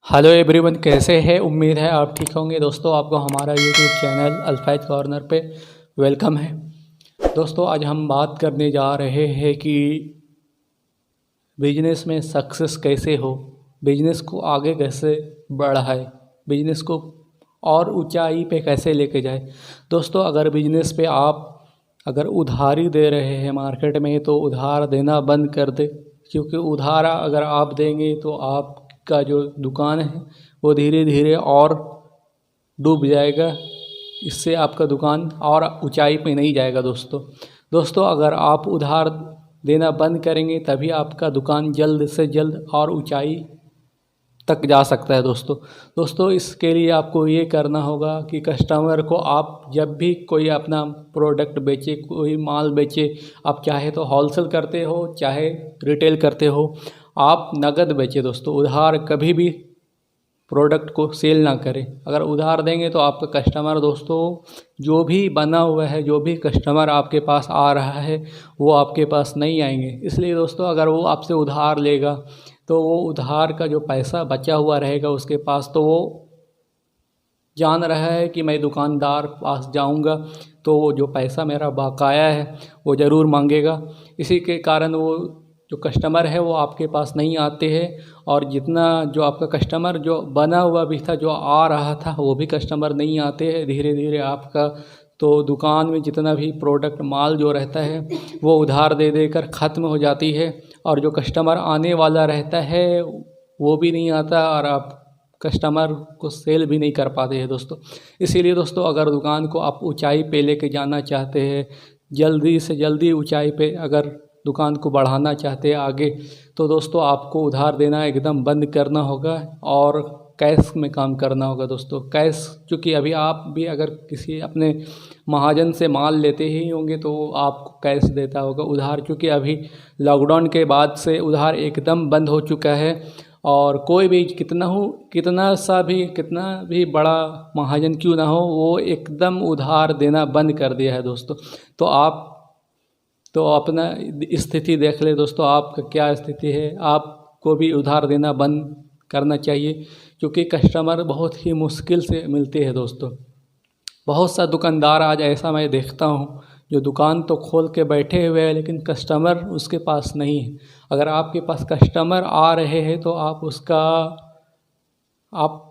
Hello everyone, कैसे हैं? उम्मीद है आप ठीक होंगे। दोस्तों, आपको हमारा यूट्यूब चैनल अल्फैज कॉर्नर पे वेलकम है। दोस्तों, आज हम बात करने जा रहे हैं कि बिजनेस में सक्सेस कैसे हो, बिजनेस को आगे कैसे बढ़ाए, बिजनेस को और ऊंचाई पे कैसे लेके जाए। दोस्तों, अगर बिजनेस पे आप अगर उधारी दे रहे हैं मार्केट में, तो उधार देना बंद कर दे, क्योंकि उधार अगर आप देंगे तो आपका जो दुकान है वो धीरे धीरे और डूब जाएगा। इससे आपका दुकान और ऊंचाई पे नहीं जाएगा। दोस्तों अगर आप उधार देना बंद करेंगे तभी आपका दुकान जल्द से जल्द और ऊंचाई तक जा सकता है। दोस्तों इसके लिए आपको ये करना होगा कि कस्टमर को आप जब भी कोई अपना प्रोडक्ट बेचे, कोई माल बेचे, आप चाहे तो होलसेल करते हो चाहे रिटेल करते हो, आप नगद बेचे। दोस्तों, उधार कभी भी प्रोडक्ट को सेल ना करें। अगर उधार देंगे तो आपका कस्टमर, दोस्तों जो भी बना हुआ है, जो भी कस्टमर आपके पास आ रहा है वो आपके पास नहीं आएंगे। इसलिए दोस्तों, अगर वो आपसे उधार लेगा तो वो उधार का जो पैसा बचा हुआ रहेगा उसके पास, तो वो जान रहा है कि मैं दुकानदार पास जाऊंगा तो वो जो पैसा मेरा बकाया है वो ज़रूर मांगेगा। इसी के कारण वो जो कस्टमर है वो आपके पास नहीं आते हैं, और जितना जो आपका कस्टमर जो बना हुआ भी था, जो आ रहा था, वो भी कस्टमर नहीं आते हैं। धीरे धीरे आपका तो दुकान में जितना भी प्रोडक्ट माल जो रहता है वो उधार दे देकर ख़त्म हो जाती है, और जो कस्टमर आने वाला रहता है वो भी नहीं आता, और आप कस्टमर को सेल भी नहीं कर पाते हैं। दोस्तों इसीलिए दोस्तों, अगर दुकान को आप ऊंचाई पे लेके जाना चाहते हैं, जल्दी से जल्दी ऊंचाई पे अगर दुकान को बढ़ाना चाहते हैं आगे, तो दोस्तों आपको उधार देना एकदम बंद करना होगा और कैश में काम करना होगा। दोस्तों कैश, क्योंकि अभी आप भी अगर किसी अपने महाजन से माल लेते ही होंगे तो वो आपको कैश देता होगा। उधार, क्योंकि अभी लॉकडाउन के बाद से उधार एकदम बंद हो चुका है, और कोई भी कितना भी बड़ा महाजन क्यों ना हो, वो एकदम उधार देना बंद कर दिया है। दोस्तों तो आप तो अपना स्थिति देख ले। दोस्तों आपका क्या स्थिति है, आपको भी उधार देना बंद करना चाहिए, क्योंकि कस्टमर बहुत ही मुश्किल से मिलते हैं। दोस्तों बहुत सा दुकानदार आज ऐसा मैं देखता हूँ जो दुकान तो खोल के बैठे हुए हैं लेकिन कस्टमर उसके पास नहीं है। अगर आपके पास कस्टमर आ रहे हैं तो आप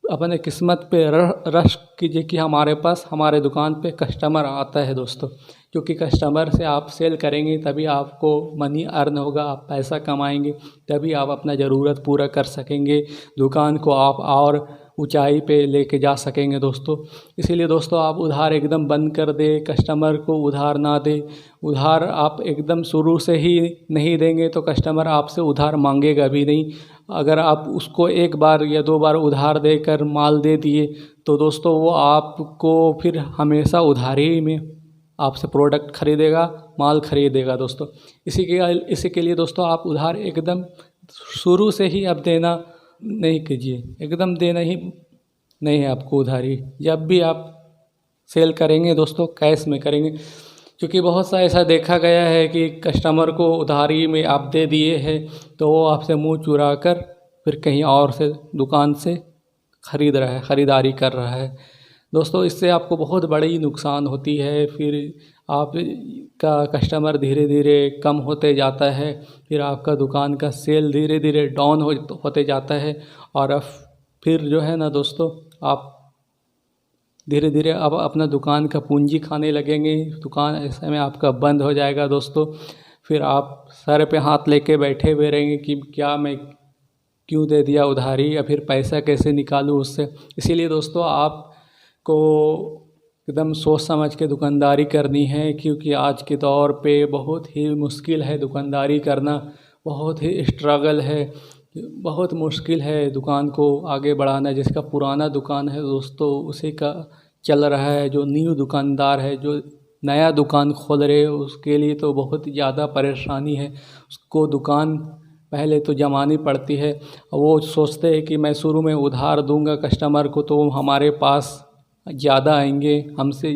अपने किस्मत पे रश कीजिए कि हमारे दुकान पे कस्टमर आता है। दोस्तों क्योंकि कस्टमर से आप सेल करेंगे तभी आपको मनी अर्न होगा, आप पैसा कमाएंगे, तभी आप अपना ज़रूरत पूरा कर सकेंगे, दुकान को आप और ऊंचाई पे लेके जा सकेंगे। दोस्तों इसीलिए दोस्तों आप उधार एकदम बंद कर दें, कस्टमर को उधार ना दें। उधार आप एकदम शुरू से ही नहीं देंगे तो कस्टमर आपसे उधार मांगेगा भी नहीं। अगर आप उसको एक बार या दो बार उधार देकर माल दे दिए तो दोस्तों वो आपको फिर हमेशा उधारी में आपसे प्रोडक्ट खरीदेगा, माल खरीदेगा। दोस्तों इसी के लिए दोस्तों आप उधार एकदम शुरू से ही अब देना नहीं कीजिए, एकदम देना ही नहीं है आपको उधारी। जब भी आप सेल करेंगे दोस्तों कैश में करेंगे, क्योंकि बहुत सा ऐसा देखा गया है कि कस्टमर को उधारी में आप दे दिए हैं तो वो आपसे मुंह चुरा कर फिर कहीं और से दुकान से ख़रीदारी कर रहा है। दोस्तों इससे आपको बहुत बड़ी नुकसान होती है, फिर आपका कस्टमर धीरे धीरे कम होते जाता है, फिर आपका दुकान का सेल धीरे धीरे डाउन होते जाता है, और अब फिर जो है ना दोस्तों, आप धीरे धीरे अब अपना दुकान का पूंजी खाने लगेंगे, दुकान ऐसे में आपका बंद हो जाएगा। दोस्तों फिर आप सर पे हाथ लेके बैठे हुए रहेंगे कि क्या मैं क्यों दे दिया उधारी, या फिर पैसा कैसे निकालूं उससे। इसीलिए दोस्तों आपको एकदम सोच समझ के दुकानदारी करनी है, क्योंकि आज के दौर पे बहुत ही मुश्किल है दुकानदारी करना, बहुत ही स्ट्रगल है, बहुत मुश्किल है दुकान को आगे बढ़ाना। जिसका पुराना दुकान है दोस्तों उसी का चल रहा है, जो न्यू दुकानदार है, जो नया दुकान खोल रहे हैं, उसके लिए तो बहुत ज़्यादा परेशानी है। उसको दुकान पहले तो जमानी पड़ती है, वो सोचते हैं कि मैं शुरू में उधार दूंगा कस्टमर को तो वो हमारे पास ज़्यादा आएंगे, हमसे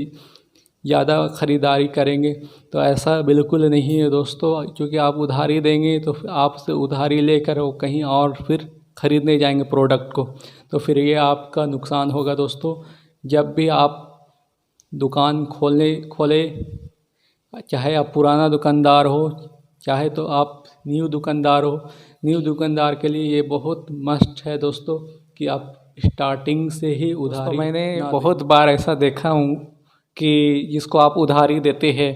ज़्यादा ख़रीदारी करेंगे। तो ऐसा बिल्कुल नहीं है दोस्तों, क्योंकि आप उधारी देंगे तो आपसे उधारी लेकर वो कहीं और फिर ख़रीदने जाएंगे प्रोडक्ट को, तो फिर ये आपका नुकसान होगा दोस्तों। जब भी आप दुकान खोले, चाहे आप पुराना दुकानदार हो, चाहे तो आप न्यू दुकानदार हो, न्यू दुकानदार के लिए ये बहुत मस्ट है दोस्तों कि आप स्टार्टिंग से ही उधारी। मैंने बहुत बार ऐसा देखा हूँ कि जिसको आप उधारी देते हैं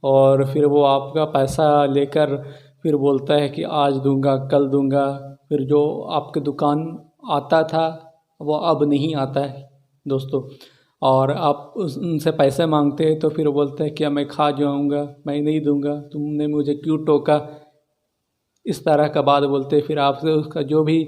और फिर वो आपका पैसा लेकर फिर बोलता है कि आज दूंगा कल दूंगा, फिर जो आपके दुकान आता था वो अब नहीं आता है दोस्तों, और आप उनसे पैसे मांगते हैं तो फिर बोलते हैं कि मैं खा जाऊंगा, मैं नहीं दूंगा, तुमने मुझे क्यों टोका, इस तरह का बात बोलते हैं। फिर आपसे उसका जो भी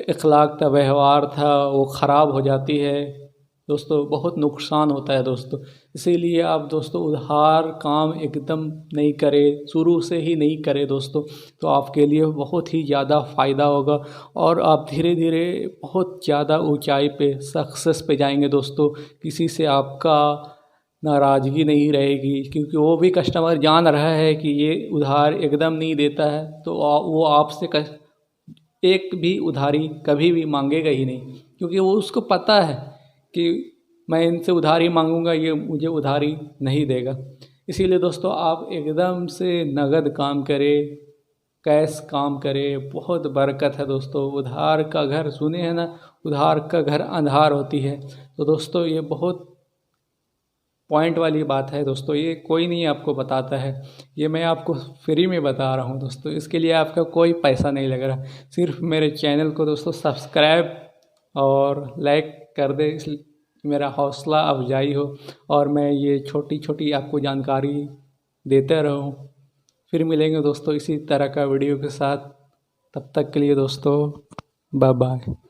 अखलाक था, व्यवहार था, वो ख़राब हो जाती है दोस्तों, बहुत नुकसान होता है दोस्तों। इसीलिए आप दोस्तों उधार काम एकदम नहीं करें, शुरू से ही नहीं करें दोस्तों, तो आपके लिए बहुत ही ज़्यादा फ़ायदा होगा और आप धीरे धीरे बहुत ज़्यादा ऊंचाई पे सक्सेस पे जाएंगे दोस्तों। किसी से आपका नाराज़गी नहीं रहेगी, क्योंकि वो भी कस्टमर जान रहा है कि ये उधार एकदम नहीं देता है, तो वो आपसे एक भी उधारी कभी भी मांगेगा ही नहीं, क्योंकि वो उसको पता है कि मैं इनसे उधारी मांगूंगा, ये मुझे उधारी नहीं देगा। इसीलिए दोस्तों आप एकदम से नगद काम करें, कैश काम करें, बहुत बरकत है दोस्तों। उधार का घर सुने हैं ना, उधार का घर अंधार होती है। तो दोस्तों ये बहुत पॉइंट वाली बात है दोस्तों, ये कोई नहीं आपको बताता है, ये मैं आपको फ्री में बता रहा हूँ दोस्तों। इसके लिए आपका कोई पैसा नहीं लग रहा, सिर्फ मेरे चैनल को दोस्तों सब्सक्राइब और लाइक कर दे, इस मेरा हौसला अफजाई हो और मैं ये छोटी छोटी आपको जानकारी देते रहूँ। फिर मिलेंगे दोस्तों इसी तरह का वीडियो के साथ, तब तक के लिए दोस्तों बाय बाय।